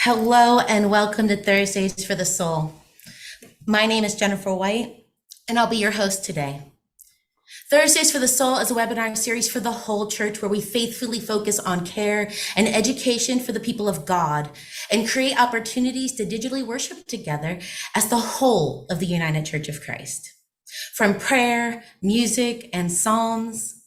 Hello and welcome to Thursdays for the Soul. My name is Jennifer White, and I'll be your host today. Thursdays for the Soul is a webinar series for the whole church where we faithfully focus on care and education for the people of God and create opportunities to digitally worship together as the whole of the United Church of Christ. From prayer, music, and psalms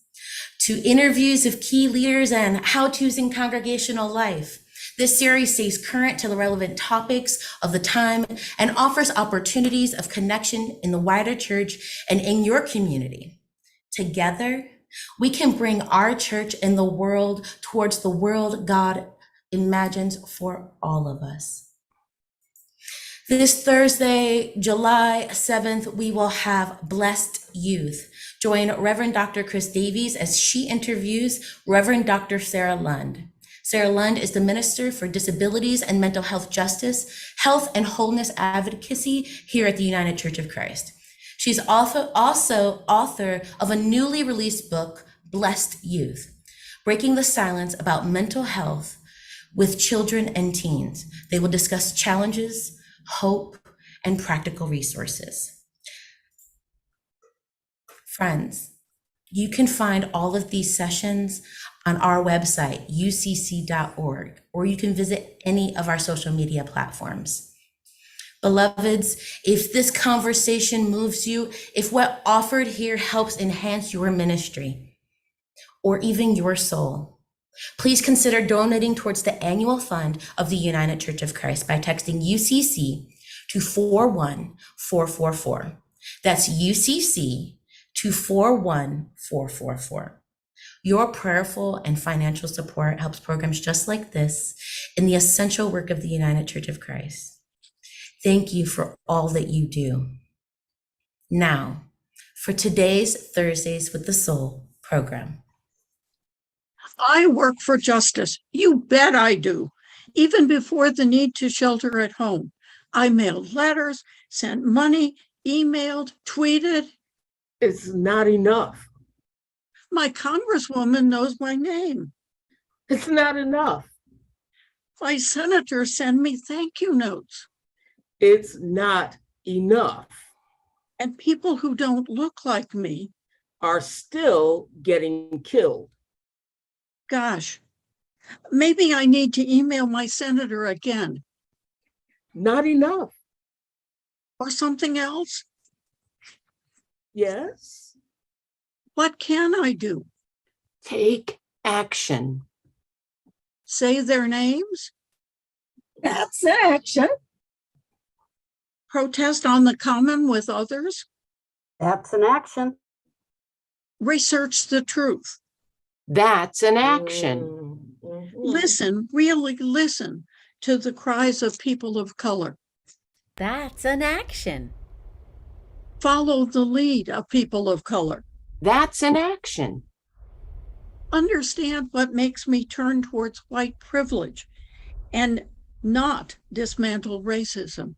to interviews of key leaders and how-tos in congregational life, this series stays current to the relevant topics of the time and offers opportunities of connection in the wider church and in your community. Together, we can bring our church and the world towards the world God imagines for all of us. This Thursday, July 7th, we will have Blessed Youth. Join Reverend Dr. Chris Davies as she interviews Reverend Dr. Sarah Lund. Sarah Lund is the Minister for Disabilities and Mental Health Justice, Health and Wholeness Advocacy here at the United Church of Christ. She's also author of a newly released book, Blessed Youth, Breaking the Silence about Mental Health with Children and Teens. They will discuss challenges, hope, and practical resources. Friends, you can find all of these sessions on our website, ucc.org, or you can visit any of our social media platforms. Beloveds, if this conversation moves you, if what offered here helps enhance your ministry or even your soul, please consider donating towards the annual fund of the United Church of Christ by texting UCC to 41444. That's UCC to 41444. Your prayerful and financial support helps programs just like this in the essential work of the United Church of Christ. Thank you for all that you do. Now, for today's Thursdays with the Soul program. I work for justice. You bet I do. Even before the need to shelter at home, I mailed letters, sent money, emailed, tweeted. It's not enough. My congresswoman knows my name. It's not enough. My senators send me thank you notes. It's not enough. And people who don't look like me are still getting killed. Gosh, maybe I need to email my senator again. Not enough. Or something else? Yes. What can I do? Take action. Say their names? That's action. Protest on the common with others? That's an action. Research the truth. That's an action. Listen, really listen to the cries of people of color. That's an action. Follow the lead of people of color. That's an action. Understand what makes me turn towards white privilege and not dismantle racism.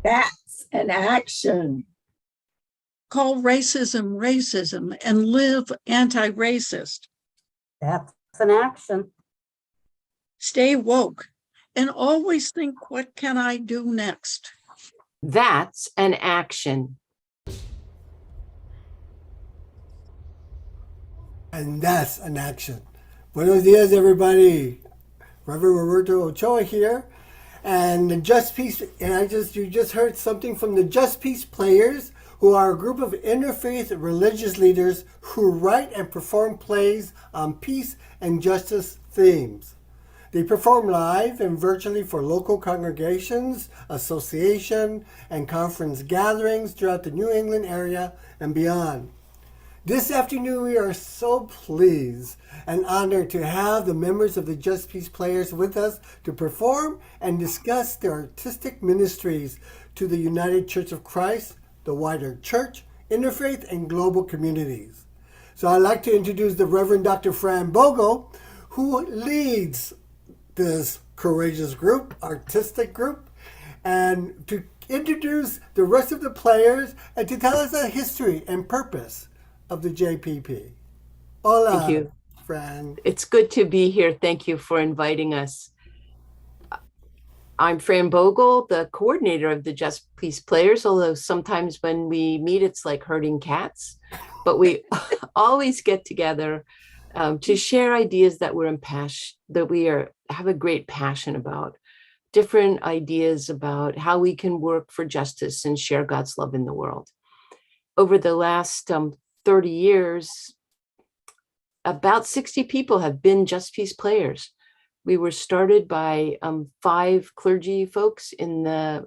That's an action. Call racism racism and live anti-racist. That's an action. Stay woke and always think, what can I do next? That's an action. And that's an action. Buenos dias, everybody. Reverend Roberto Ochoa here. And the Just Peace, and you just heard something from the Just Peace Players, who are a group of interfaith religious leaders who write and perform plays on peace and justice themes. They perform live and virtually for local congregations, association, and conference gatherings throughout the New England area and beyond. This afternoon, we are so pleased and honored to have the members of the Just Peace Players with us to perform and discuss their artistic ministries to the United Church of Christ, the wider church, interfaith, and global communities. So I'd like to introduce the Reverend Dr. Fran Bogo, who leads this courageous group, artistic group, and to introduce the rest of the players and to tell us the history and purpose of the JPP. Hola, Thank you, Fran. It's good to be here. Thank you for inviting us. I'm Fran Bogo, the coordinator of the Just Peace Players, although sometimes when we meet, it's like herding cats. But we always get together to share ideas that have a great passion about, different ideas about how we can work for justice and share God's love in the world. Over the last 30 years, about 60 people have been Just Peace Players. We were started by 5 clergy folks in the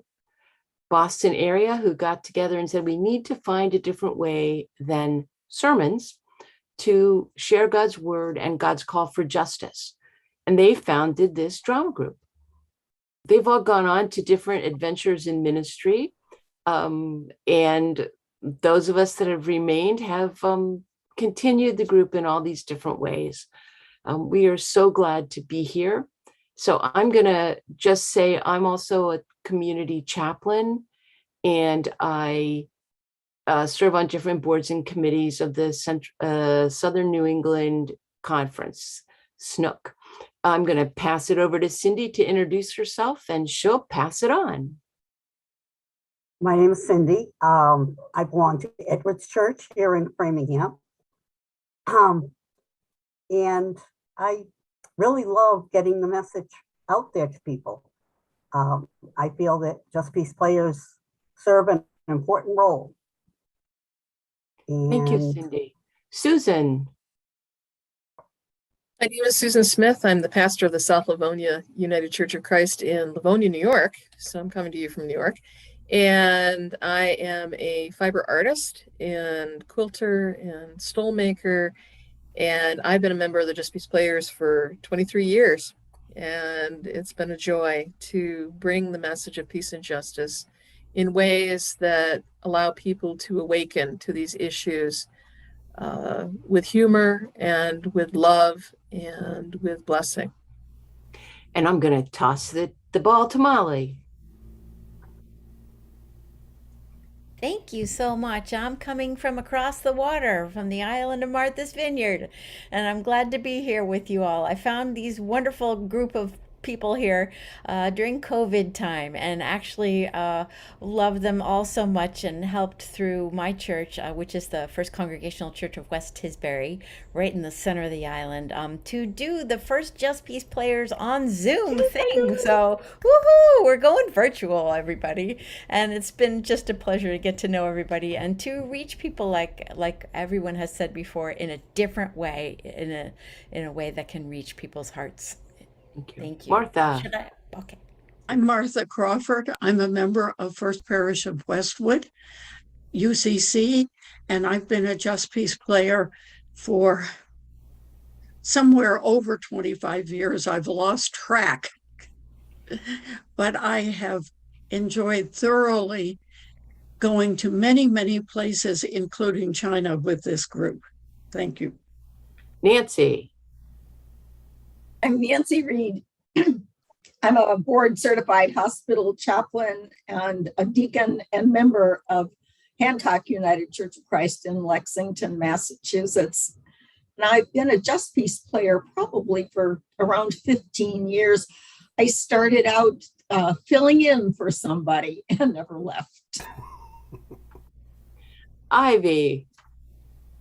Boston area who got together and said, we need to find a different way than sermons to share God's word and God's call for justice. And they founded this drama group. They've all gone on to different adventures in ministry. And those of us that have remained have continued the group in all these different ways. We are so glad to be here. So I'm going to just say I'm also a community chaplain, and I serve on different boards and committees of the Southern New England Conference, SNOOC. I'm going to pass it over to Cindy to introduce herself, and she'll pass it on. My name is Cindy. I belong to Edwards Church here in Framingham. And I really love getting the message out there to people. I feel that Just Peace Players serve an important role. Thank you, Cindy. Susan. My name is Susan Smith. I'm the pastor of the South Livonia United Church of Christ in Livonia, New York. So I'm coming to you from New York. And I am a fiber artist and quilter and stole maker. And I've been a member of the Just Peace Players for 23 years. And it's been a joy to bring the message of peace and justice in ways that allow people to awaken to these issues with humor and with love and with blessing. And I'm going to toss the ball to Molly. Thank you so much. I'm coming from across the water from the island of Martha's Vineyard, and I'm glad to be here with you all. I found these wonderful group of people here during COVID time, and actually loved them all so much, and helped through my church, which is the First Congregational Church of West Tisbury, right in the center of the island, to do the first Just Peace Players on Zoom thing. So woohoo, we're going virtual, everybody, and it's been just a pleasure to get to know everybody and to reach people like everyone has said before, in a different way, in a way that can reach people's hearts. Thank you. Thank you. Martha. Should I? Okay. I'm Martha Crawford. I'm a member of First Parish of Westwood, UCC, and I've been a Just Peace Player for somewhere over 25 years. I've lost track, but I have enjoyed thoroughly going to many, many places, including China, with this group. Thank you. Nancy. I'm Nancy Reed. I'm a board certified hospital chaplain and a deacon and member of Hancock United Church of Christ in Lexington, Massachusetts. And I've been a Just Peace Player probably for around 15 years. I started out filling in for somebody and never left. Ivy.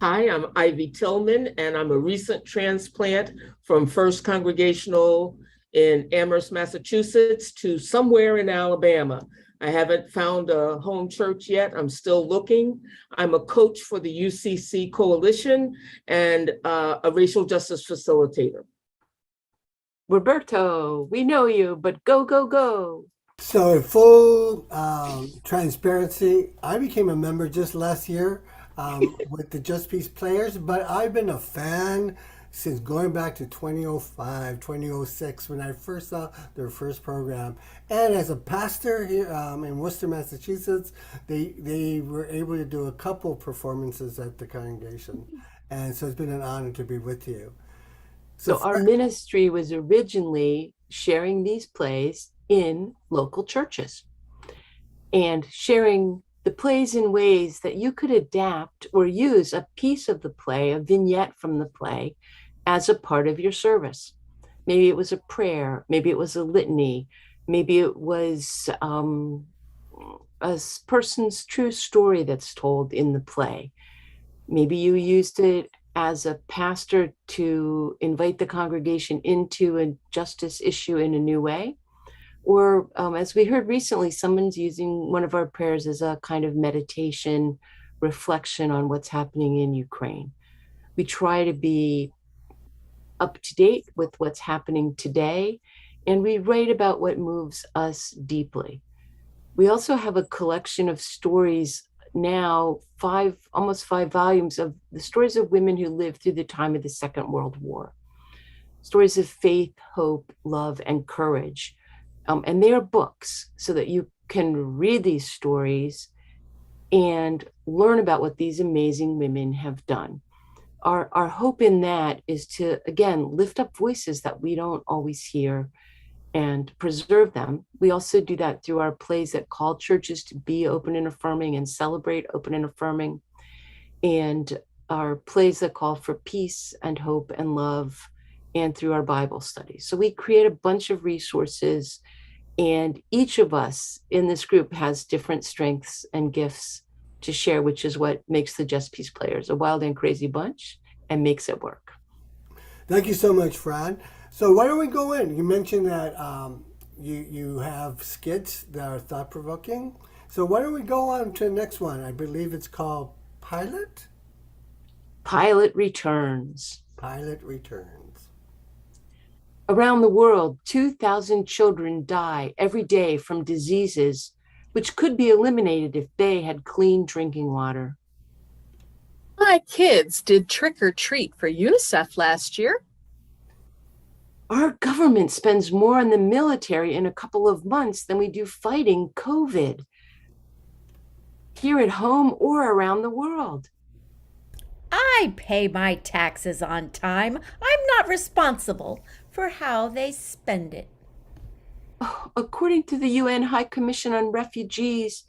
Hi, I'm Ivy Tillman, and I'm a recent transplant from First Congregational in Amherst, Massachusetts to somewhere in Alabama. I haven't found a home church yet. I'm still looking. I'm a coach for the UCC Coalition and a racial justice facilitator. Roberto, we know you, but go, go, go. So in full transparency, I became a member just last year with the Just Peace Players, but I've been a fan since going back to 2005, 2006, when I first saw their first program. And as a pastor here in Worcester, Massachusetts, they were able to do a couple performances at the congregation. And so it's been an honor to be with you. So our ministry was originally sharing these plays in local churches and sharing the plays in ways that you could adapt or use a piece of the play, a vignette from the play, as a part of your service. Maybe it was a prayer, maybe it was a litany, Maybe it was person's true story that's told in the play. Maybe you used it as a pastor to invite the congregation into a justice issue in a new way. Or as we heard recently, someone's using one of our prayers as a kind of meditation reflection on what's happening in Ukraine. We try to be up to date with what's happening today, and we write about what moves us deeply. We also have a collection of stories now, almost five volumes of the stories of women who lived through the time of the Second World War. Stories of faith, hope, love, and courage. And they are books so that you can read these stories and learn about what these amazing women have done. Our hope in that is to, again, lift up voices that we don't always hear and preserve them. We also do that through our plays that call churches to be open and affirming and celebrate open and affirming, and our plays that call for peace and hope and love, and through our Bible studies. So we create a bunch of resources, and each of us in this group has different strengths and gifts to share, which is what makes the Just Peace Players a wild and crazy bunch and makes it work. Thank you so much, Fran. So why don't we go in? You mentioned that you have skits that are thought-provoking. So why don't we go on to the next one? I believe it's called Pilot? Pilot Returns. Pilot Returns. Around the world, 2,000 children die every day from diseases which could be eliminated if they had clean drinking water. My kids did trick or treat for UNICEF last year. Our government spends more on the military in a couple of months than we do fighting COVID, here at home or around the world. I pay my taxes on time. I'm not responsible for how they spend it. According to the UN High Commission on Refugees,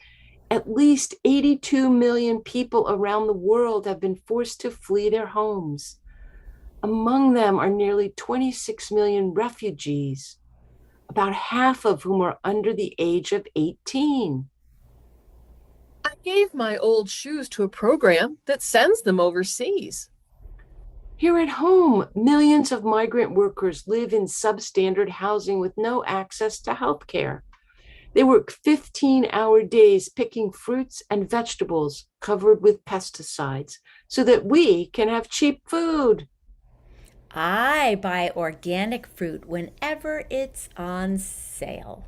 at least 82 million people around the world have been forced to flee their homes. Among them are nearly 26 million refugees, about half of whom are under the age of 18. I gave my old shoes to a program that sends them overseas. Here at home, millions of migrant workers live in substandard housing with no access to health care. They work 15-hour days picking fruits and vegetables covered with pesticides so that we can have cheap food. I buy organic fruit whenever it's on sale.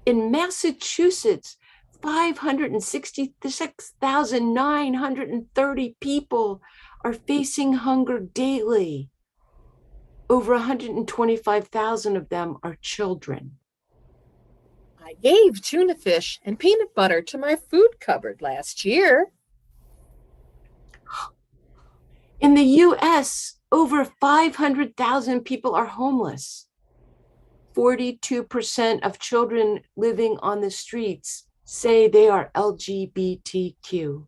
In Massachusetts, 566,930 people are facing hunger daily. Over 125,000 of them are children. I gave tuna fish and peanut butter to my food cupboard last year. In the US, over 500,000 people are homeless. 42% of children living on the streets say they are LGBTQ.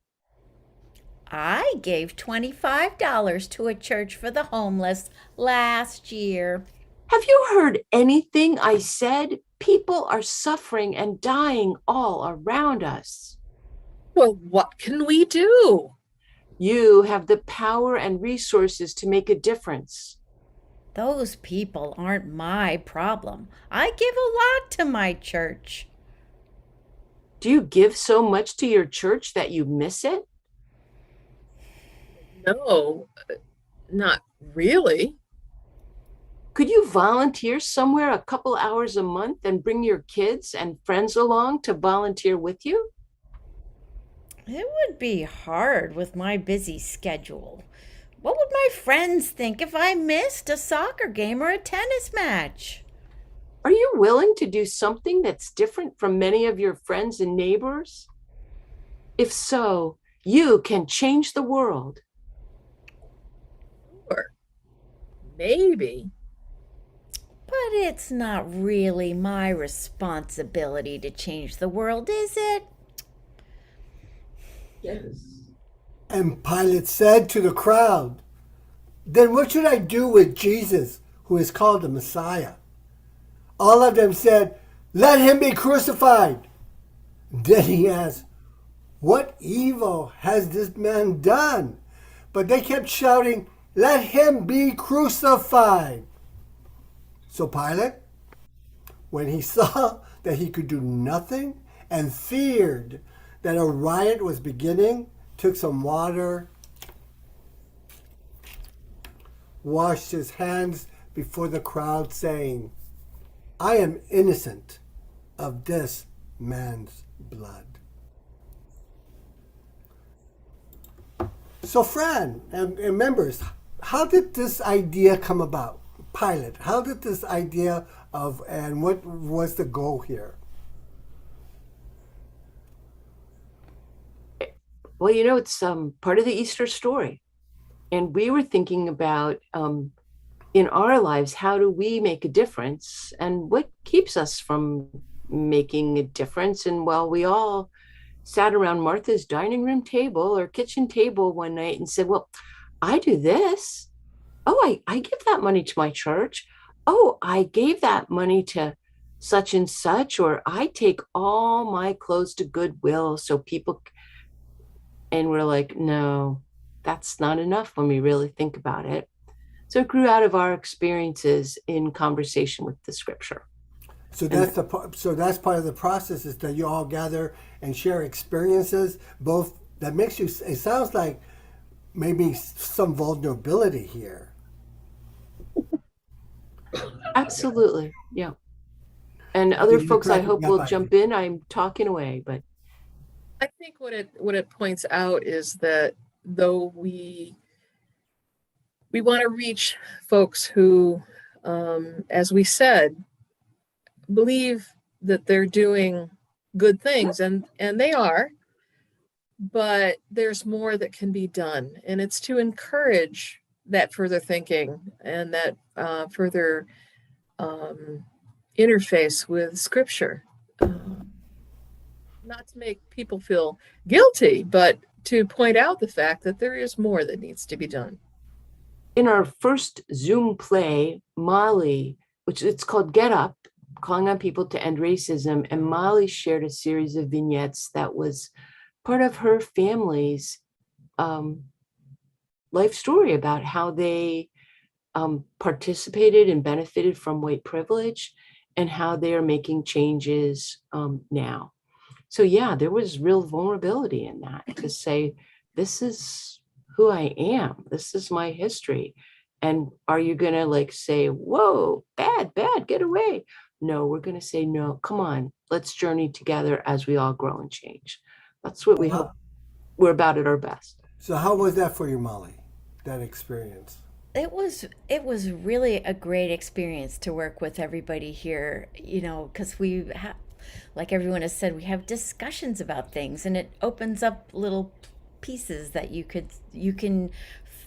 I gave $25 to a church for the homeless last year. Have you heard anything I said? People are suffering and dying all around us. Well, what can we do? You have the power and resources to make a difference. Those people aren't my problem. I give a lot to my church. Do you give so much to your church that you miss it? No, not really. Could you volunteer somewhere a couple hours a month and bring your kids and friends along to volunteer with you? It would be hard with my busy schedule. What would my friends think if I missed a soccer game or a tennis match? Are you willing to do something that's different from many of your friends and neighbors? If so, you can change the world. Or maybe. But it's not really my responsibility to change the world, is it? Yes. And Pilate said to the crowd, "Then what should I do with Jesus, who is called the Messiah?" All of them said, let him be crucified. Then he asked, what evil has this man done? But they kept shouting, let him be crucified. So Pilate, when he saw that he could do nothing and feared that a riot was beginning, took some water, washed his hands before the crowd, saying, I am innocent of this man's blood. So Fran and members, how did this idea come about? Pilate, how did this idea of, and what was the goal here? Well, you know, it's part of the Easter story. And we were thinking about in our lives, how do we make a difference? And what keeps us from making a difference? And while we all sat around Martha's dining room table or kitchen table one night and said, well, I do this. Oh, I give that money to my church. Oh, I gave that money to such and such, or I take all my clothes to Goodwill so people, and we're like, no, that's not enough when we really think about it. So it grew out of our experiences in conversation with the scripture. So that's that's part of the process, is that you all gather and share experiences. Both that makes you. It sounds like maybe some vulnerability here. Absolutely, yeah. And other folks, I hope, will jump in. I'm talking away, but I think what it points out is that though we want to reach folks who, as we said, believe that they're doing good things, and they are, but there's more that can be done. And it's to encourage that further thinking and that further interface with scripture. Not to make people feel guilty, but to point out the fact that there is more that needs to be done. in our first Zoom play, Molly, which it's called Get Up, calling on people to end racism, and Molly shared a series of vignettes that was part of her family's life story about how they participated and benefited from white privilege and how they are making changes now. So yeah, there was real vulnerability in that, to say, this is who I am, this is my history. And are you gonna like say, whoa, bad, get away? No, we're gonna say, no, come on, let's journey together as we all grow and change. That's what we hope we're about at our best. So how was that for you, Molly, that experience? It was really a great experience to work with everybody here, you know, because we have, like everyone has said, we have discussions about things, and it opens up little pieces that you can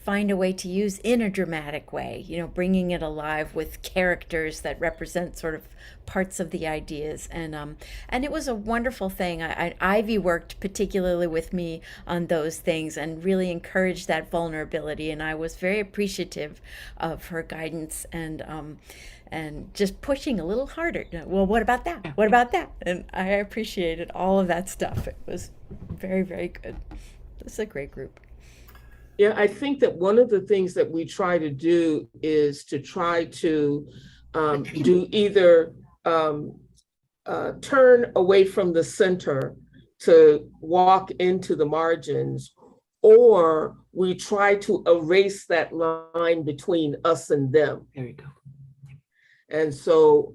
find a way to use in a dramatic way, you know, bringing it alive with characters that represent sort of parts of the ideas. And it was a wonderful thing. Ivy worked particularly with me on those things and really encouraged that vulnerability. And I was very appreciative of her guidance and just pushing a little harder. Well, what about that? What about that? And I appreciated all of that stuff. It was very, very good. It's a great group. Yeah, I think that one of the things that we try to do is to try to do either turn away from the center to walk into the margins, or we try to erase that line between us and them. There you go. And so,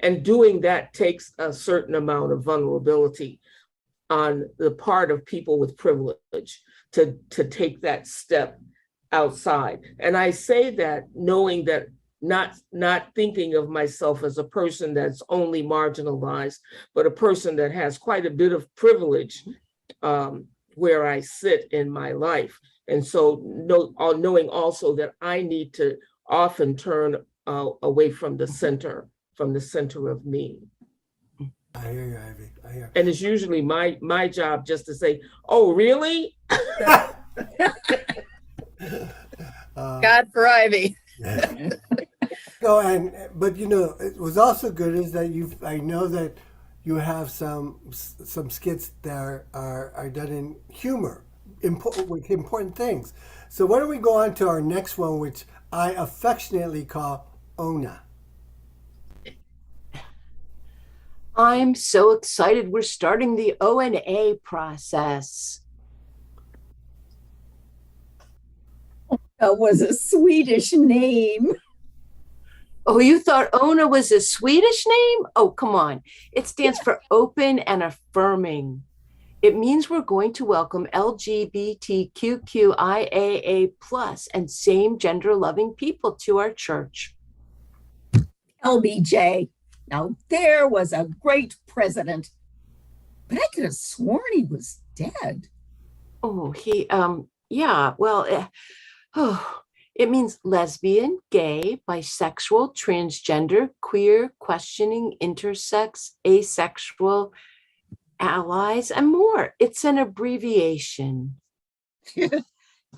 and doing that takes a certain amount of vulnerability on the part of people with privilege to take that step outside. And I say that knowing that not thinking of myself as a person that's only marginalized, but a person that has quite a bit of privilege where I sit in my life. And so knowing also that I need to often turn away from the center of me. I hear you, Ivy. I hear. And it's usually my job just to say, oh, really? God for Ivy. Oh, but it was also good is that I know that you have some skits that are done in humor, with important things. So why don't we go on to our next one, which I affectionately call Ona. I'm so excited. We're starting the O&A process. Was a Swedish name. Oh, you thought Ona was a Swedish name? Oh, come on. It stands for open and affirming. It means we're going to welcome LGBTQIAA+ and same gender loving people to our church. LBJ. Now there was a great president, but I could have sworn he was dead. Oh, yeah, well, it means lesbian, gay, bisexual, transgender, queer, questioning, intersex, asexual, allies, and more. It's an abbreviation.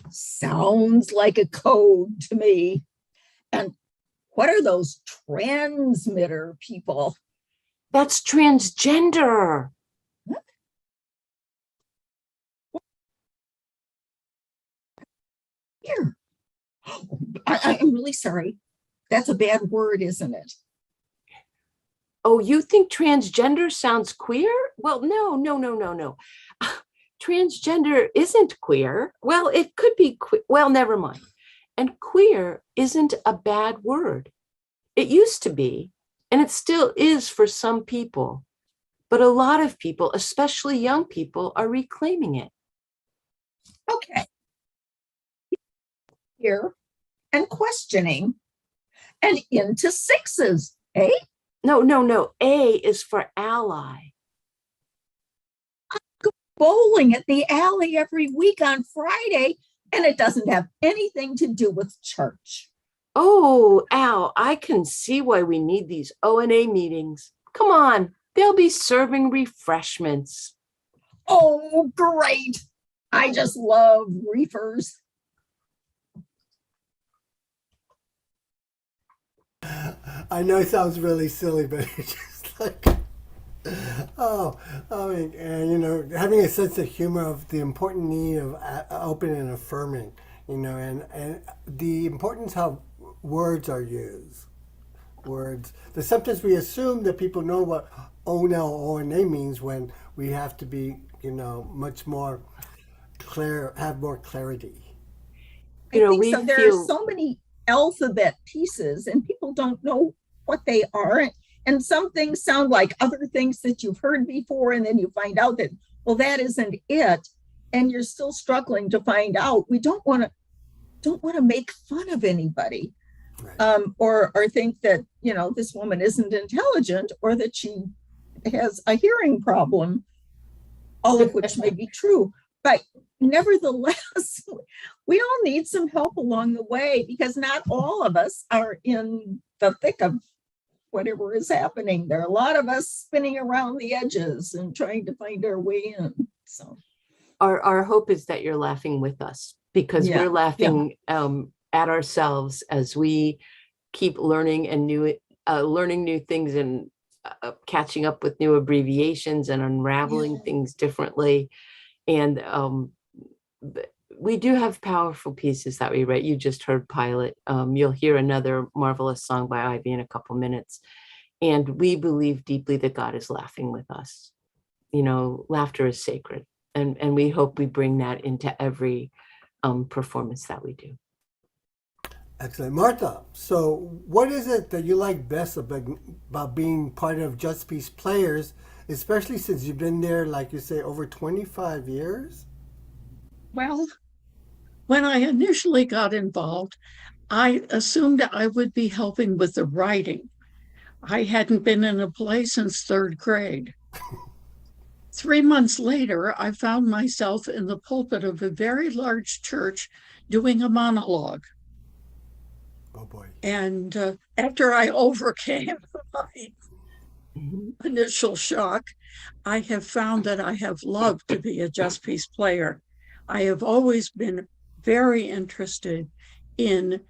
Sounds like a code to me. And what are those transmitter people? That's transgender. Here. I'm really sorry. That's a bad word, isn't it? Oh, you think transgender sounds queer? Well, no. Transgender isn't queer. Well, it could be queer. Well, never mind. And queer isn't a bad word. It used to be, and it still is for some people. But a lot of people, especially young people, are reclaiming it. Okay. Here and questioning and into sixes, eh? No. A is for ally. I go bowling at the alley every week on Friday, and it doesn't have anything to do with church. Oh, Al, I can see why we need these O&A meetings. Come on, they'll be serving refreshments. Oh, great. I just love reefers. I know it sounds really silly, but it's just like, having a sense of humor of the important need of open and affirming, and the importance how words are used. Words. That sometimes we assume that people know what ONA or ONA means when we have to be, much more clear, have more clarity. So there are so many alphabet pieces and people don't know what they are, and some things sound like other things that you've heard before, and then you find out that, well, that isn't it, and you're still struggling to find out. We don't want to make fun of anybody, right. or think that this woman isn't intelligent or that she has a hearing problem, all of which may be true, but nevertheless, we all need some help along the way, because not all of us are in the thick of whatever is happening. There are a lot of us spinning around the edges and trying to find our way in. So our hope is that you're laughing with us, because we're laughing at ourselves as we keep learning and learning new things and catching up with new abbreviations and unraveling things differently. And we do have powerful pieces that we write. You just heard Pilot. You'll hear another marvelous song by Ivy in a couple minutes. And we believe deeply that God is laughing with us. Laughter is sacred. And we hope we bring that into every performance that we do. Excellent. Martha, so what is it that you like best about being part of Just Peace Players, especially since you've been there, like you say, over 25 years? Well, when I initially got involved, I assumed I would be helping with the writing. I hadn't been in a play since third grade. 3 months later, I found myself in the pulpit of a very large church doing a monologue. Oh boy. And after I overcame my initial shock, I have found that I have loved to be a Just Peace player. I have always been very interested in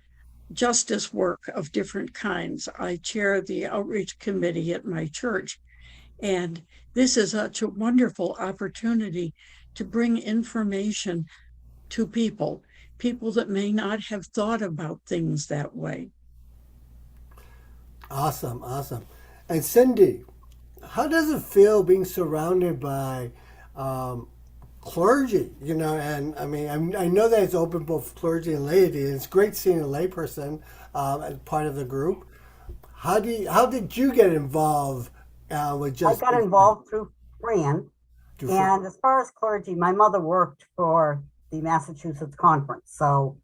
justice work of different kinds. I chair the outreach committee at my church, and this is such a wonderful opportunity to bring information to people that may not have thought about things that way. Awesome, awesome. And Cindy, how does it feel being surrounded by clergy? You know, and I mean, I know that it's open both clergy and laity, and it's great seeing a layperson as part of the group. How did you get involved with just? I got involved through Fran. And as far as clergy, my mother worked for the Massachusetts Conference. So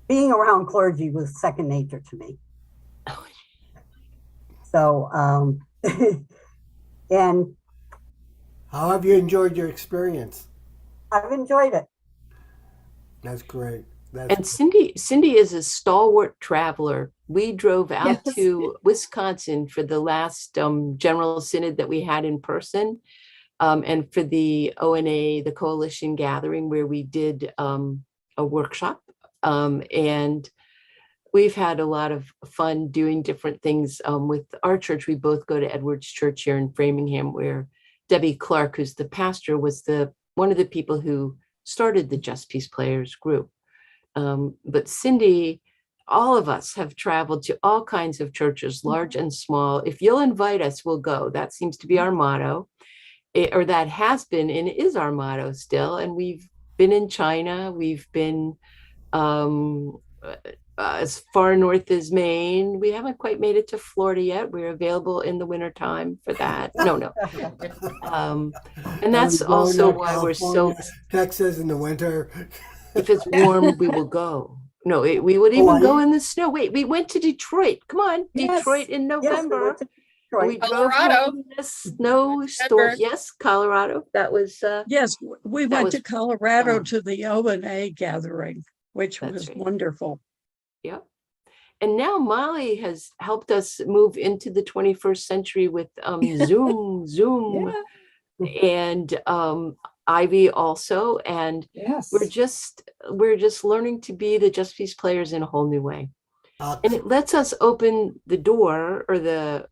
being around clergy was second nature to me. So, and how have you enjoyed your experience? I've enjoyed it. That's great. And Cindy is a stalwart traveler. We drove out to Wisconsin for the last General Synod that we had in person. And for the ONA, the coalition gathering, where we did a workshop. And we've had a lot of fun doing different things with our church. We both go to Edwards Church here in Framingham, where Debbie Clark, who's the pastor, was one of the people who started the Just Peace Players group. But Cindy, all of us have traveled to all kinds of churches, large and small. If you'll invite us, we'll go. That seems to be our motto. Or that has been and is our motto still. And we've been in China. We've been as far north as Maine. We haven't quite made it to Florida yet. We're available in the wintertime for that. No. And that's also why we're so. Texas in the winter. If it's warm, we will go. No, we would even go in the snow. Wait, we went to Detroit. Come on, Detroit in November. We drove home in a snowstorm. Yes, Colorado. That was. Yes, we went to Colorado to the ONA gathering, which was wonderful. Yep. And now Molly has helped us move into the 21st century with Zoom, and Ivy also. And we're just learning to be the Just Peace Players in a whole new way. And it lets us open the door, or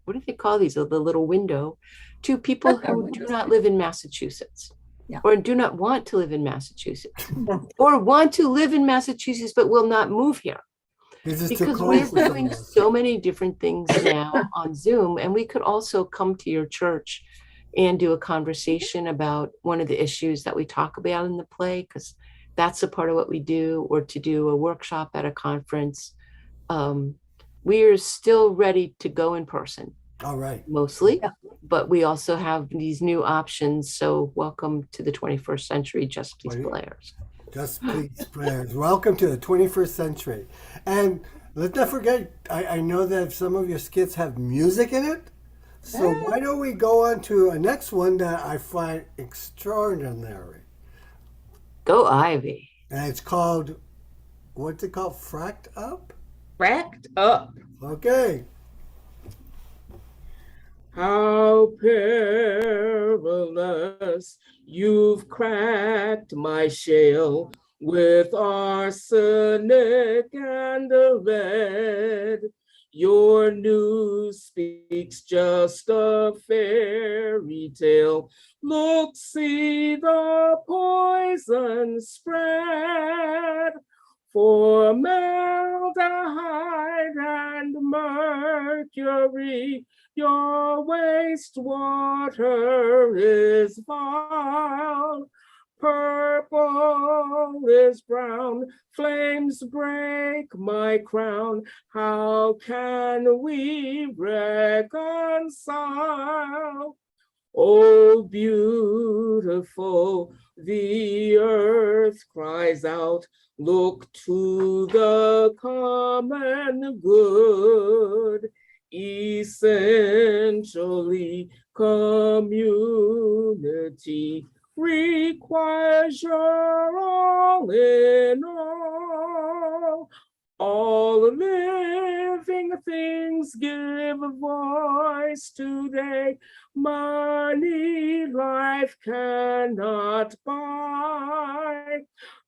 what do they call these? The little window, to people who do not live in Massachusetts, or do not want to live in Massachusetts, or want to live in Massachusetts but will not move here. Because we're doing so many different things now on Zoom, and we could also come to your church and do a conversation about one of the issues that we talk about in the play, because that's a part of what we do, or to do a workshop at a conference. We are still ready to go in person. All right. Mostly, but we also have these new options. So welcome to the 21st century Just Peace Players. Just Peace Players. Welcome to the 21st century. And let's not forget, I know that some of your skits have music in it. So why don't we go on to a next one that I find extraordinary. Go Ivy. And it's called, what's it called? Fracked Up? Fracked Up. Okay. How perilous you've cracked my shell with arsenic and lead. Your news speaks just a fairy tale. Look, see the poison spread. Formaldehyde and mercury, your wastewater is vile. Purple is brown, flames break my crown. How can we reconcile? Oh, beautiful, the earth cries out. Look to the common good. Essentially, community requires your all in all. All living things give a voice today. Money life cannot buy.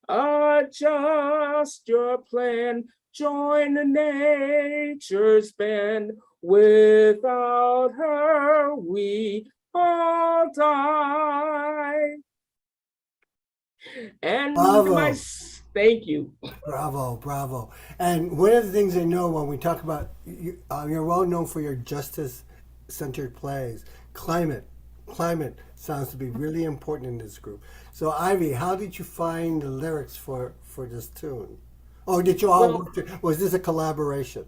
Adjust your plan, join the nature's band. Without her, we all die. And Bravo. thank you. Bravo, bravo. And one of the things I know when we talk about, you're well known for your justice-centered plays. Climate sounds to be really important in this group. So Ivy, how did you find the lyrics for this tune? Or did you all work together? Was this a collaboration?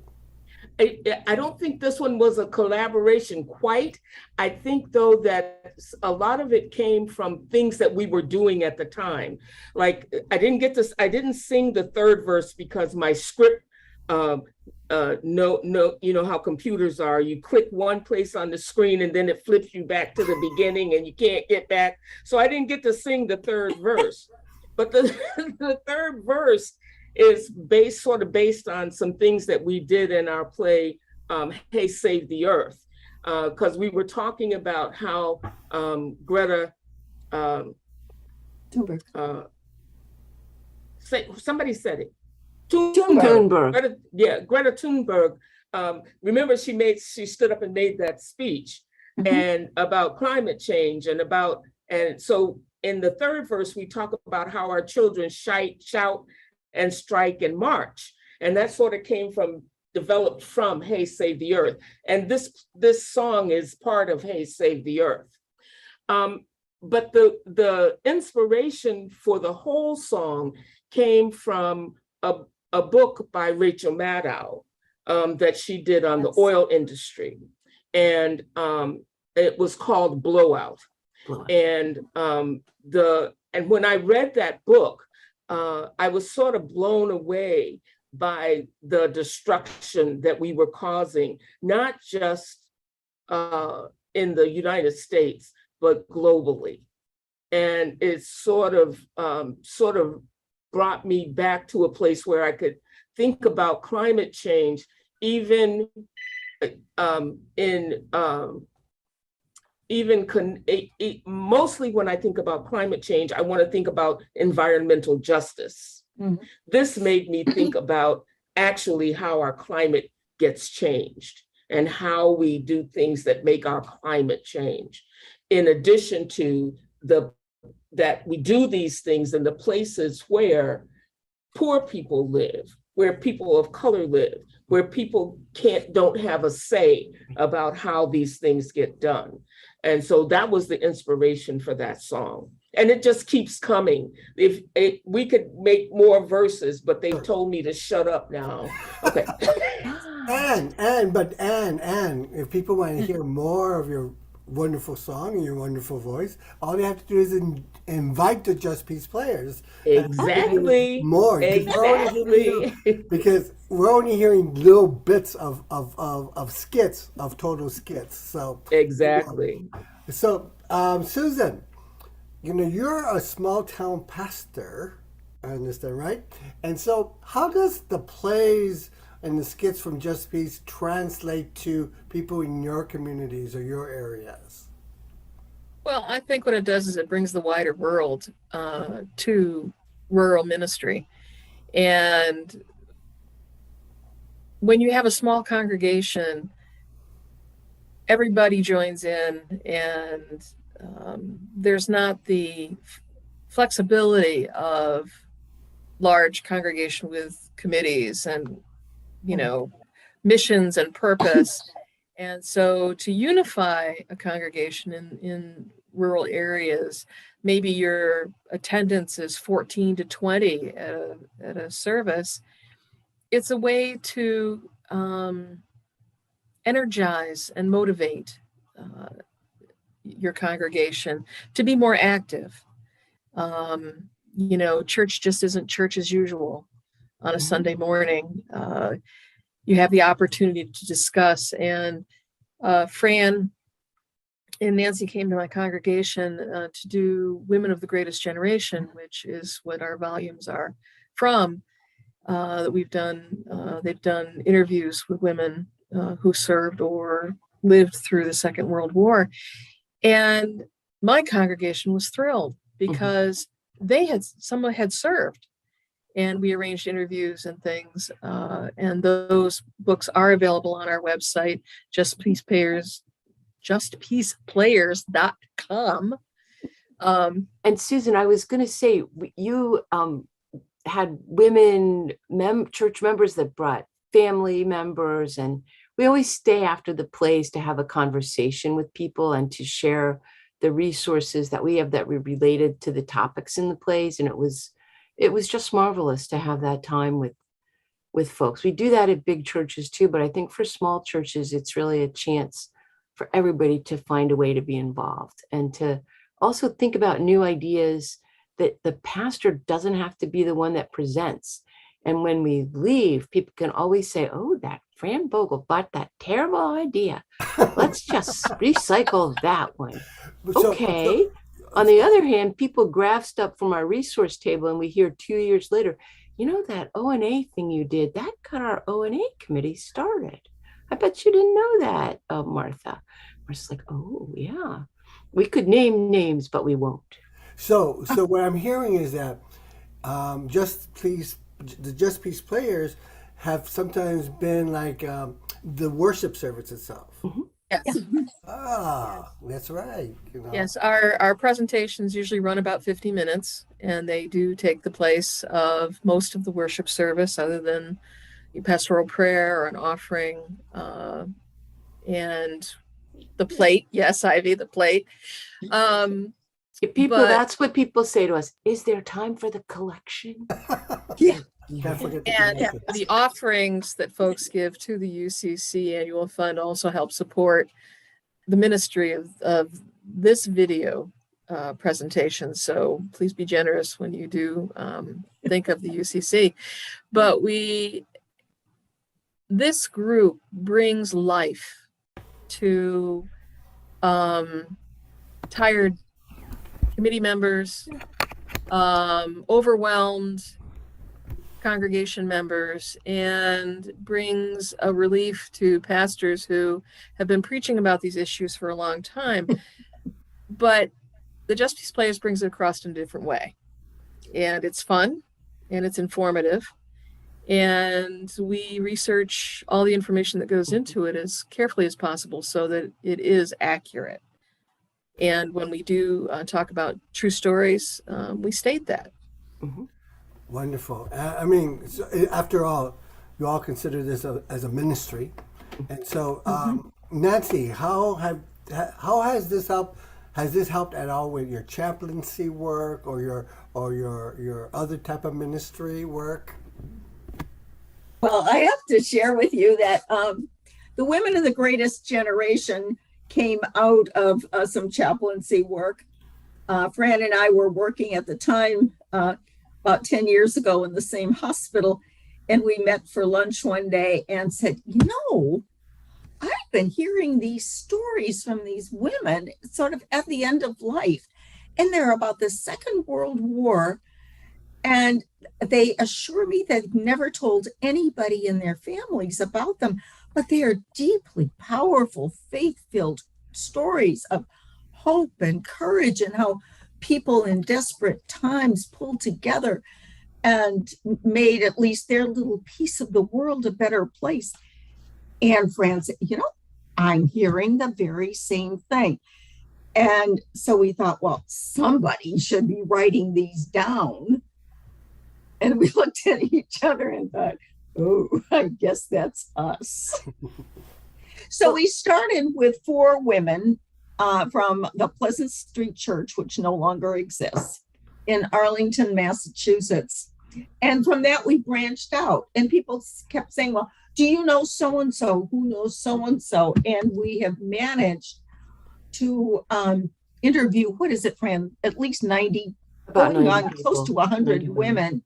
I don't think this one was a collaboration quite. I think though that a lot of it came from things that we were doing at the time. Like I didn't sing the third verse because my script, no, you know how computers are. You click one place on the screen and then it flips you back to the beginning and you can't get back. So I didn't get to sing the third verse. But the third verse is sort of based on some things that we did in our play, Hey, Save the Earth, because we were talking about how Greta Thunberg. Somebody said it. Thunberg. Greta Thunberg. Remember, she stood up and made that speech and about climate change and so in the third verse we talk about how our children shout and strike and march, and that sort of developed from Hey, Save the Earth, and this song is part of Hey, Save the Earth. But the inspiration for the whole song came from a book by Rachel Maddow that she did on the oil industry, and it was called Blowout. And when I read that book, I was sort of blown away by the destruction that we were causing, not just in the United States, but globally. And it sort of brought me back to a place where I could think about climate change, even mostly when I think about climate change, I want to think about environmental justice. This made me think about actually how our climate gets changed and how we do things that make our climate change. In addition to that we do these things in the places where poor people live, where people of color live, where people don't have a say about how these things get done. And so that was the inspiration for that song. And it just keeps coming. We could make more verses, but they told me to shut up now. Okay. Anne, if people want to hear more of your wonderful song and your wonderful voice, all you have to do is invite the Just Peace players. Exactly. More. Exactly. Because we're only hearing little bits of skits, of total skits. So exactly. So Susan, you're a small town pastor, I understand, right? And so how does the plays and the skits from Just Peace translate to people in your communities or your areas? Well, I think what it does is it brings the wider world to rural ministry. And when you have a small congregation, everybody joins in, and there's not the flexibility of large congregation with committees and missions and purpose. And so to unify a congregation in rural areas, maybe your attendance is 14 to 20 at a service. It's a way to energize and motivate your congregation to be more active. Church just isn't church as usual on a Sunday morning. You have the opportunity to discuss, and Fran and Nancy came to my congregation to do Women of the Greatest Generation, which is what our volumes are from. That we've done. They've done interviews with women who served or lived through the Second World War, and my congregation was thrilled because someone had served, and we arranged interviews and things. And those books are available on our website, justpeaceplayers.com. And Susan, I was going to say, you had women, church members that brought family members, and we always stay after the plays to have a conversation with people and to share the resources that we have that were related to the topics in the plays. And it was just marvelous to have that time with folks. We do that at big churches too, but I think for small churches, it's really a chance for everybody to find a way to be involved and to also think about new ideas, that the pastor doesn't have to be the one that presents. And when we leave, people can always say, oh, that Fran Bogo bought that terrible idea. Let's just recycle that one. Okay. On the other hand, people grab stuff from our resource table and we hear 2 years later, you know, that O&A thing you did, that got our O&A committee started. I bet you didn't know that, Martha. Martha's like, oh, yeah. We could name names, but we won't. So what I'm hearing is that the Just Peace players have sometimes been like the worship service itself. Mm-hmm. Yes. Ah, that's right. You know. Yes, our presentations usually run about 50 minutes, and they do take the place of most of the worship service, other than a pastoral prayer or an offering, and the plate. Yes, Ivy, the plate. That's what people say to us. Is there time for the collection? Yeah. And the offerings that folks give to the UCC Annual Fund also help support the ministry of this video presentation. So please be generous when you do think of the UCC. But this group brings life to tired committee members, overwhelmed congregation members, and brings a relief to pastors who have been preaching about these issues for a long time. But the Just Peace Players brings it across in a different way. And it's fun and it's informative. And we research all the information that goes into it as carefully as possible so that it is accurate. And when we do talk about true stories, we state that. Mm-hmm. Wonderful. I mean, after all, you all consider this as a ministry, and so Nancy, how has this helped? Has this helped at all with your chaplaincy work or your other type of ministry work? Well, I have to share with you that the Women of the Greatest Generation came out of some chaplaincy work. Fran and I were working at the time about 10 years ago in the same hospital, and we met for lunch one day and said, you know, I've been hearing these stories from these women sort of at the end of life, and they're about the Second World War, and they assure me they've never told anybody in their families about them, but they are deeply powerful, faith-filled stories of hope and courage, and how people in desperate times pulled together and made at least their little piece of the world a better place. And Fran said, you know, I'm hearing the very same thing. And so we thought, well, somebody should be writing these down. And we looked at each other and thought, oh, I guess that's us. So we started with 4 women from the Pleasant Street Church, which no longer exists, in Arlington, Massachusetts. And from that, we branched out. And people kept saying, well, do you know so-and-so? Who knows so-and-so? And we have managed to interview, what is it, Fran? At least 90, going on close to 100 women,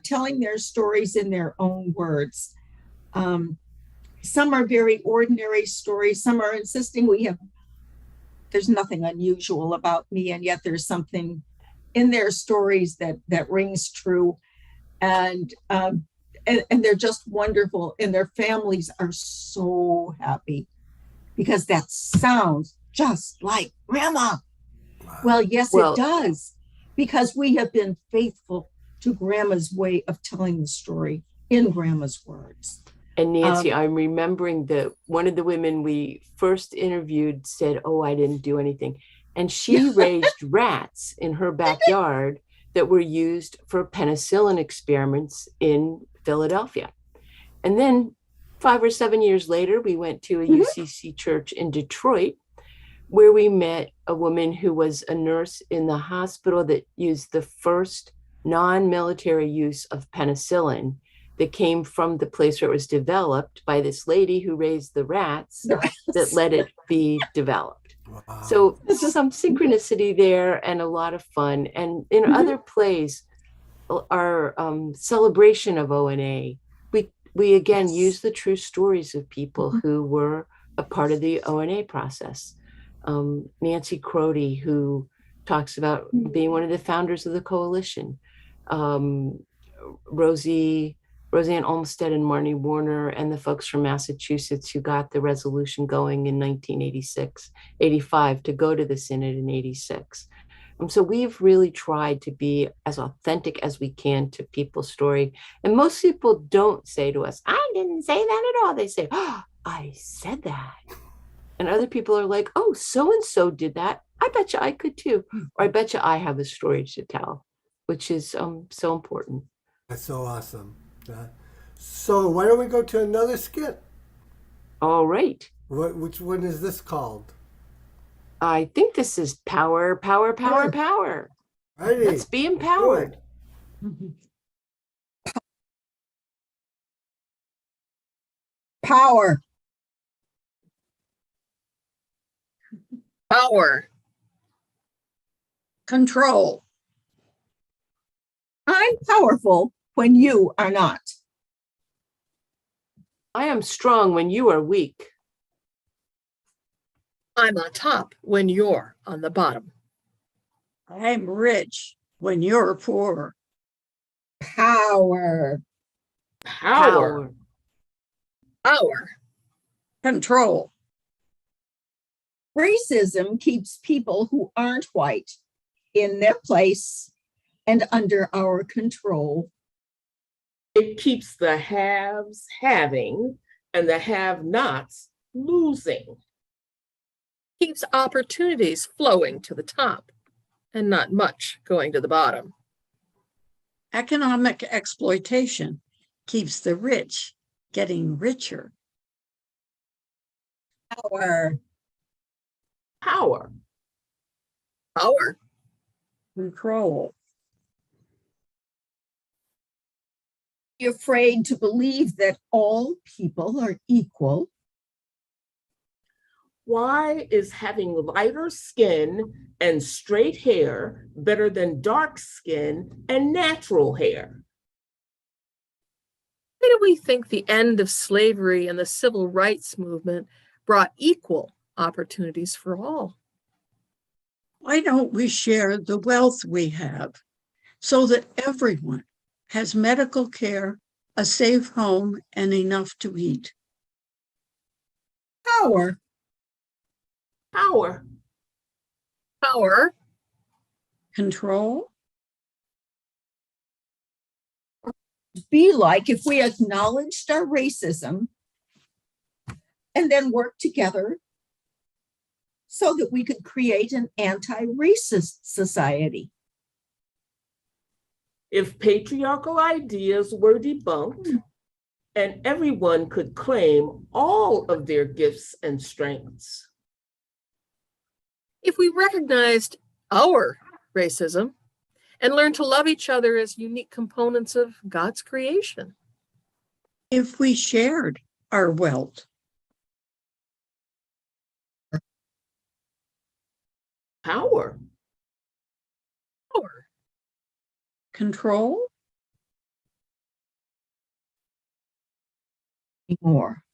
telling their stories in their own words. Some are very ordinary stories. Some are insisting there's nothing unusual about me, and yet there's something in their stories that rings true. And they're just wonderful. And their families are so happy because that sounds just like Grandma. Well, yes, it does. because we have been faithful to Grandma's way of telling the story in Grandma's words. And Nancy, I'm remembering that one of the women we first interviewed said, "Oh, I didn't do anything." And she raised rats in her backyard that were used for penicillin experiments in Philadelphia. And then 5 or 7 years later, we went to a UCC church in Detroit, where we met a woman who was a nurse in the hospital that used the first non-military use of penicillin that came from the place where it was developed by this lady who raised the rats that let it be developed. Wow. So some synchronicity there and a lot of fun. And in other plays, our celebration of O&A, we again use the true stories of people who were a part of the O&A process. Nancy Crody, who talks about being one of the founders of the coalition. Roseanne Olmsted and Marnie Warner and the folks from Massachusetts who got the resolution going in 1985 to go to the Synod in 86. So we've really tried to be as authentic as we can to people's story. And most people don't say to us, "I didn't say that at all." They say, "Oh, I said that." And other people are like, "Oh, so-and-so did that. I bet you I could too." Or I bet you I have a story to tell, which is so important. That's so awesome. So why don't we go to another skit? All right. Which one is this called? I think this is power. Righty. Let's be empowered. Power. Power. Control. I'm powerful when you are not. I am strong when you are weak. I'm on top when you're on the bottom. I'm rich when you're poor. Power. Power. Power. Control. Racism keeps people who aren't white in their place and under our control. It keeps the haves having and the have-nots losing. Keeps opportunities flowing to the top and not much going to the bottom. Economic exploitation keeps the rich getting richer. Power. Power. Power. Control. Be afraid to believe that all people are equal. Why is having lighter skin and straight hair better than dark skin and natural hair? Why do we think the end of slavery and the civil rights movement brought equal opportunities for all? Why don't we share the wealth we have so that everyone has medical care, a safe home, and enough to eat? Power. Power. Power. Control. Be like if we acknowledged our racism and then worked together so that we could create an anti-racist society. If patriarchal ideas were debunked and everyone could claim all of their gifts and strengths. If we recognized our racism and learned to love each other as unique components of God's creation. If we shared our wealth. Power. Power. Control. More.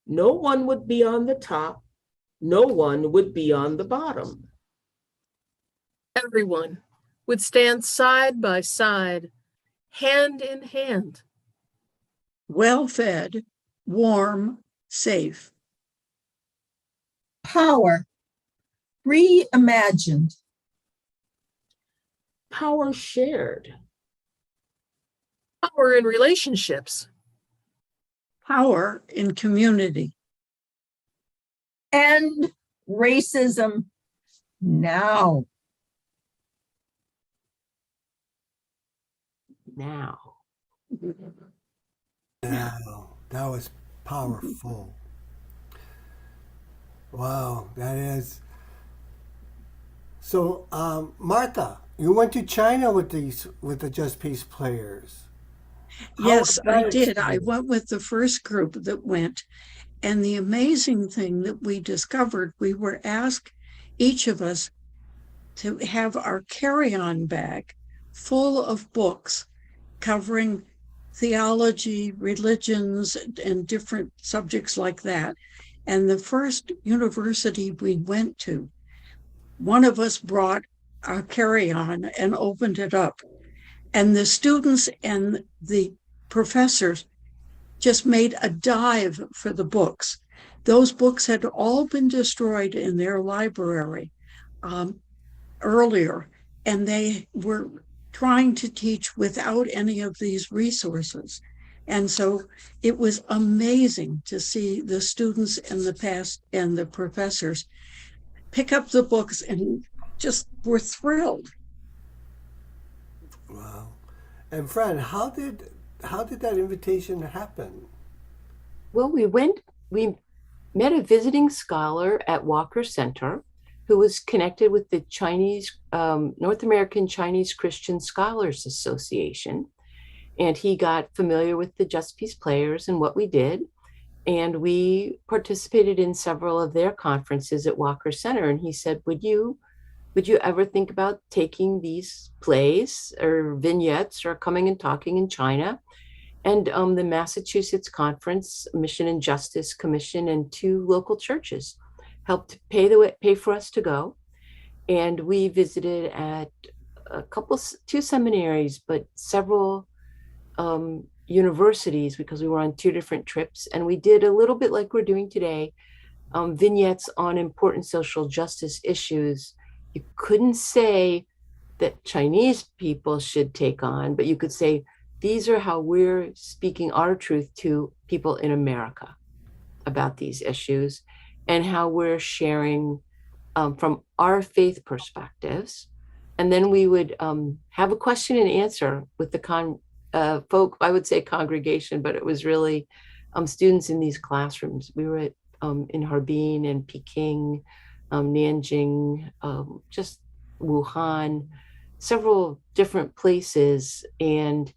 No one would be on the top. No one would be on the bottom. Everyone would stand side by side, hand in hand. Well-fed, warm, safe. Power. Reimagined. power shared? Power in relationships. Power in community. End racism now. Now. Wow, that was powerful. Wow, that is. So, Martha, you went to China with the Just Peace players. How Yes, was I that did. I experience? went with the first group that went. And the amazing thing that we discovered, we were asked, each of us, to have our carry-on bag full of books covering theology, religions, and different subjects like that. And the first university we went to, one of us brought our carry-on and opened it up. And the students and the professors just made a dive for the books. Those books had all been destroyed in their library earlier, and they were trying to teach without any of these resources. And so it was amazing to see the students and the past and the professors pick up the books and just were thrilled. Wow. And Fran, how did that invitation happen? Well, we met a visiting scholar at Walker Center who was connected with the Chinese, North American Chinese Christian Scholars Association. And he got familiar with the Just Peace players and what we did. And we participated in several of their conferences at Walker Center. And he said, would you ever think about taking these plays or vignettes or coming and talking in China? And the Massachusetts Conference, Mission and Justice Commission, and 2 local churches helped pay for us to go. And we visited at 2 seminaries, but several universities, because we were on 2 different trips. And we did a little bit like we're doing today, vignettes on important social justice issues. You couldn't say that Chinese people should take on, but you could say, these are how we're speaking our truth to people in America about these issues, and how we're sharing from our faith perspectives. And then we would have a question and answer with the folk, I would say congregation, but it was really students in these classrooms. We were at, in Harbin and Peking, Nanjing, just Wuhan, several different places. And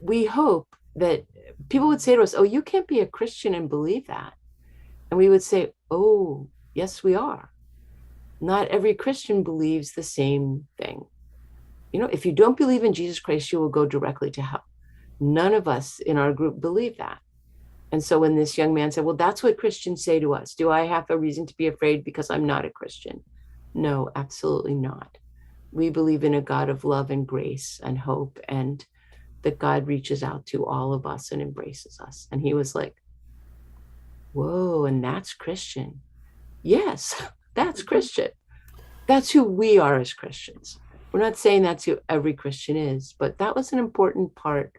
we hope that people would say to us, oh, you can't be a Christian and believe that. And we would say, oh, yes, we are. Not every Christian believes the same thing. You know, if you don't believe in Jesus Christ, you will go directly to hell. None of us in our group believe that. And so when this young man said, well, that's what Christians say to us. Do I have a reason to be afraid because I'm not a Christian? No, absolutely not. We believe in a God of love and grace and hope, and that God reaches out to all of us and embraces us. And he was like, whoa, and that's Christian. Yes, that's Christian. That's who we are as Christians. We're not saying that's who every Christian is, but that was an important part.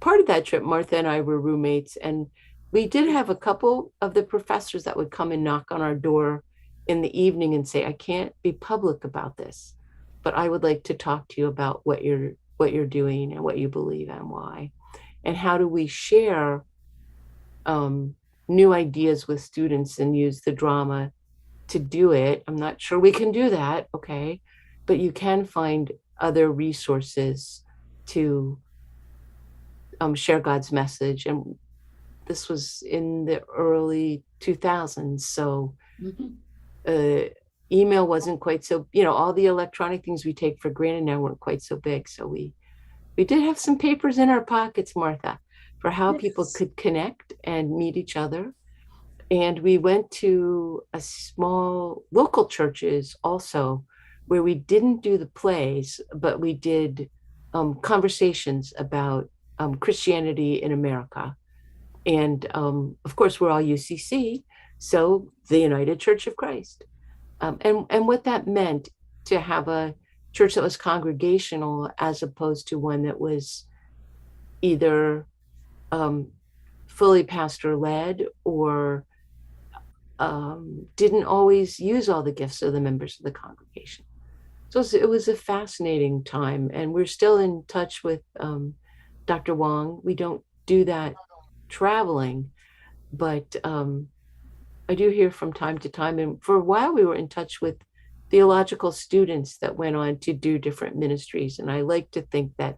Part of that trip, Martha and I were roommates, and we did have a couple of the professors that would come and knock on our door in the evening and say, I can't be public about this, but I would like to talk to you about what you're doing and what you believe and why. And how do we share new ideas with students and use the drama to do it? I'm not sure we can do that, okay, but you can find other resources to share God's message. And this was in the early 2000s, so email wasn't quite so, all the electronic things we take for granted now weren't quite so big. So we did have some papers in our pockets, Martha, for how people could connect and meet each other. And we went to a small local churches also, where we didn't do the plays, but we did conversations about Christianity in America. And of course, we're all UCC, so the United Church of Christ. And what that meant to have a church that was congregational as opposed to one that was either fully pastor led or didn't always use all the gifts of the members of the congregation. So it was a fascinating time, and we're still in touch with Dr. Wong. We don't do that traveling, but I do hear from time to time. And for a while, we were in touch with theological students that went on to do different ministries. And I like to think that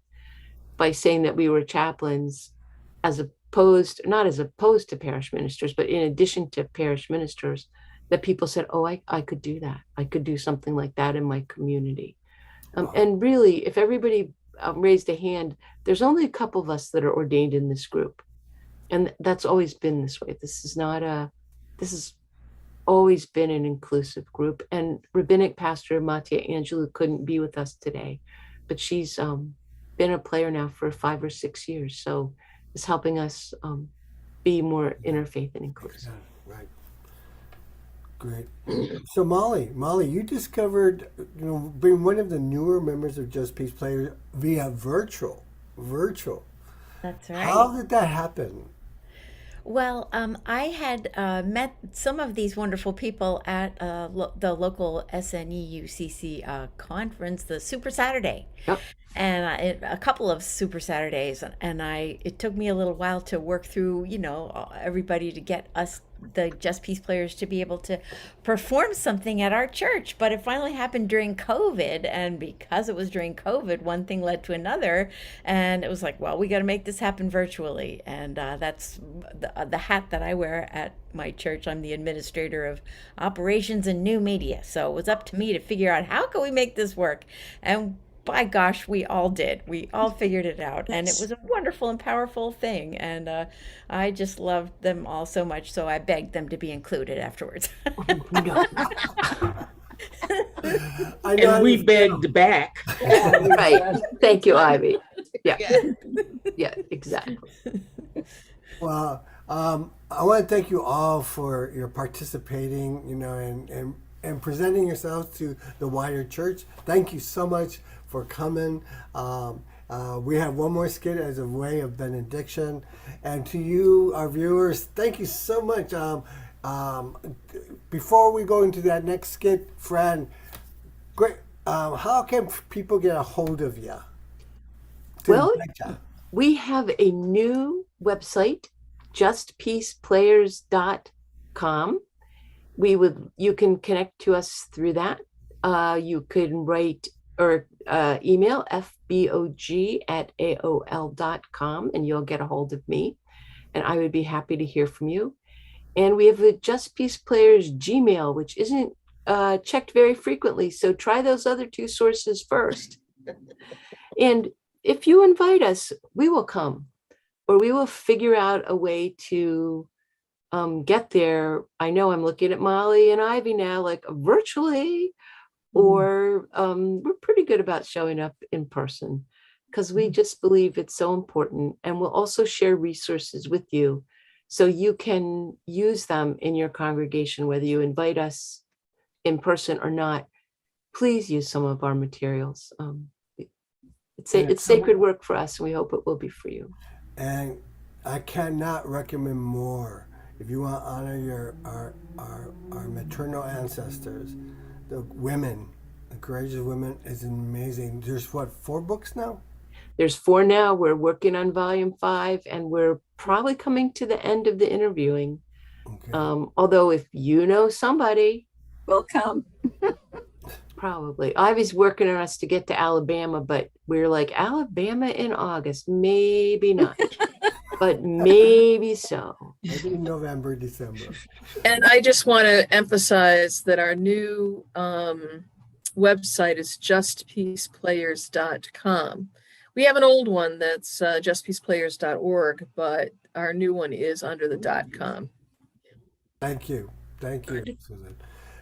by saying that we were chaplains, not as opposed to parish ministers, but in addition to parish ministers, that people said, oh, I could do that. I could do something like that in my community. And really, if everybody raised a hand, there's only a couple of us that are ordained in this group. And that's always been this way. This has always been an inclusive group. And rabbinic pastor Matia Angelou couldn't be with us today, but she's been a player now for 5 or 6 years. So it's helping us be more interfaith and inclusive. Right. Great. So Molly, you discovered, being one of the newer members of Just Peace Players via virtual. That's right. How did that happen? Well, I had met some of these wonderful people at the local SNE UCC conference, the Super Saturday. Yep. And a couple of Super Saturdays, and it took me a little while to work through, everybody to get us, the Just Peace Players, to be able to perform something at our church. But it finally happened during COVID, and because it was during COVID, one thing led to another, and it was like, well, we got to make this happen virtually, and that's the hat that I wear at my church. I'm the administrator of operations and new media, so it was up to me to figure out how can we make this work, and by gosh, we all did. We all figured it out, and it was a wonderful and powerful thing. And I just loved them all so much, so I begged them to be included afterwards. And we begged back. Right. Thank you, Ivy. Yeah, exactly. Well, I want to thank you all for your participating, and presenting yourselves to the wider church. Thank you so much for coming. We have one more skit as a way of benediction. And to you, our viewers, thank you so much. Before we go into that next skit, Fran, great. How can people get a hold of you? Well, we have a new website, justpeaceplayers.com. You can connect to us through that. You can write or email fbog@aol.com, and you'll get a hold of me, and I would be happy to hear from you. And we have a Just Peace Players Gmail, which isn't checked very frequently, so try those other two sources first. And if you invite us, we will come, or we will figure out a way to get there. I know I'm looking at Molly and Ivy now, like virtually, or we're pretty good about showing up in person, because we just believe it's so important. And we'll also share resources with you so you can use them in your congregation, whether you invite us in person or not. Please use some of our materials. It's sacred work for us, and we hope it will be for you. And I cannot recommend more. If you want to honor our maternal ancestors, the women, the courageous women, is amazing. There's 4 books now? There's 4 now. We're working on volume 5, and we're probably coming to the end of the interviewing. Okay. Although if you know somebody, will come. Probably. Ivy's working on us to get to Alabama, but we're like, Alabama in August, maybe not. But maybe so. Maybe November, December. And I just want to emphasize that our new website is justpeaceplayers.com. We have an old one that's justpeaceplayers.org, but our new one is under the .com. Thank you, Susan.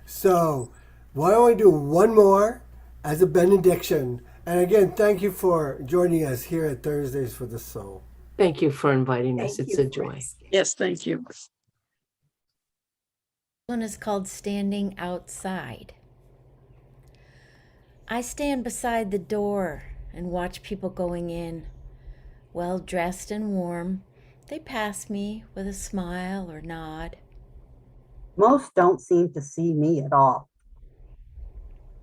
So why don't we do one more as a benediction? And again, thank you for joining us here at Thursdays for the Soul. Thank you for inviting us. It's a joy. Yes, thank you. This one is called Standing Outside. I stand beside the door and watch people going in, well dressed and warm. They pass me with a smile or nod. Most don't seem to see me at all.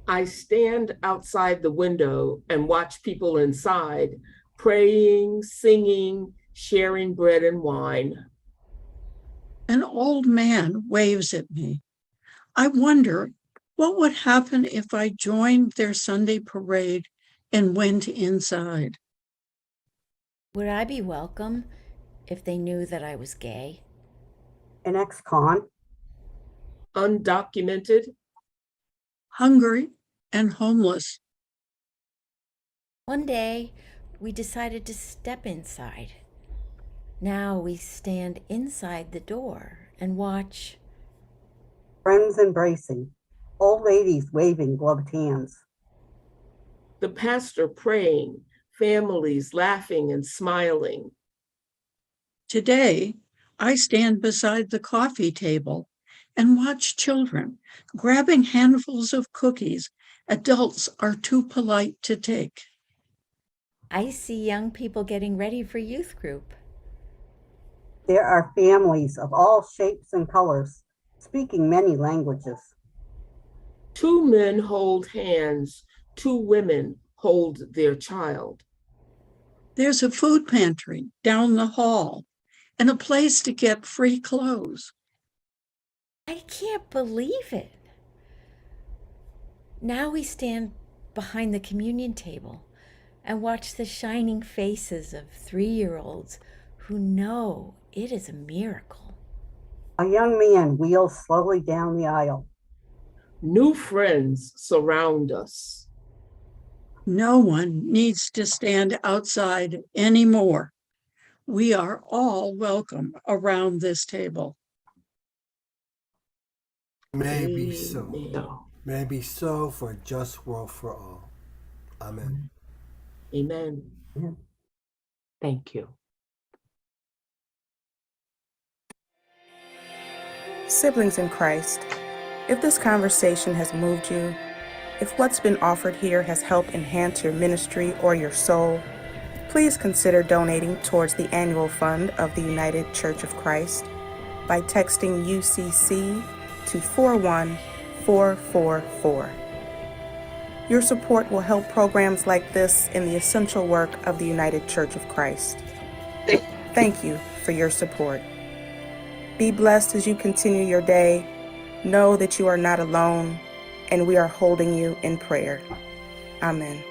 I stand outside the window and watch people inside, praying, singing, sharing bread and wine. An old man waves at me. I wonder what would happen if I joined their Sunday parade and went inside. Would I be welcome if they knew that I was gay? An ex-con, Undocumented, Hungry and homeless. One day, we decided to step inside. Now we stand inside the door and watch. friends embracing, old ladies waving gloved hands. the pastor praying, families laughing and smiling. Today, I stand beside the coffee table and watch children grabbing handfuls of cookies adults are too polite to take. I see young people getting ready for youth group. There are families of all shapes and colors, speaking many languages. 2 men hold hands, 2 women hold their child. There's a food pantry down the hall and a place to get free clothes. I can't believe it. Now we stand behind the communion table and watch the shining faces of 3-year-olds who know it is a miracle. A young man wheels slowly down the aisle. New friends surround us. No one needs to stand outside anymore. We are all welcome around this table. Maybe so. Amen. Maybe so for a just world for all. Amen. Amen. Amen. Thank you. Siblings in Christ, if this conversation has moved you, if what's been offered here has helped enhance your ministry or your soul, please consider donating towards the annual fund of the United Church of Christ by texting UCC to 41444. Your support will help programs like this in the essential work of the United Church of Christ. Thank you for your support. Be blessed as you continue your day. Know that you are not alone, and we are holding you in prayer. Amen.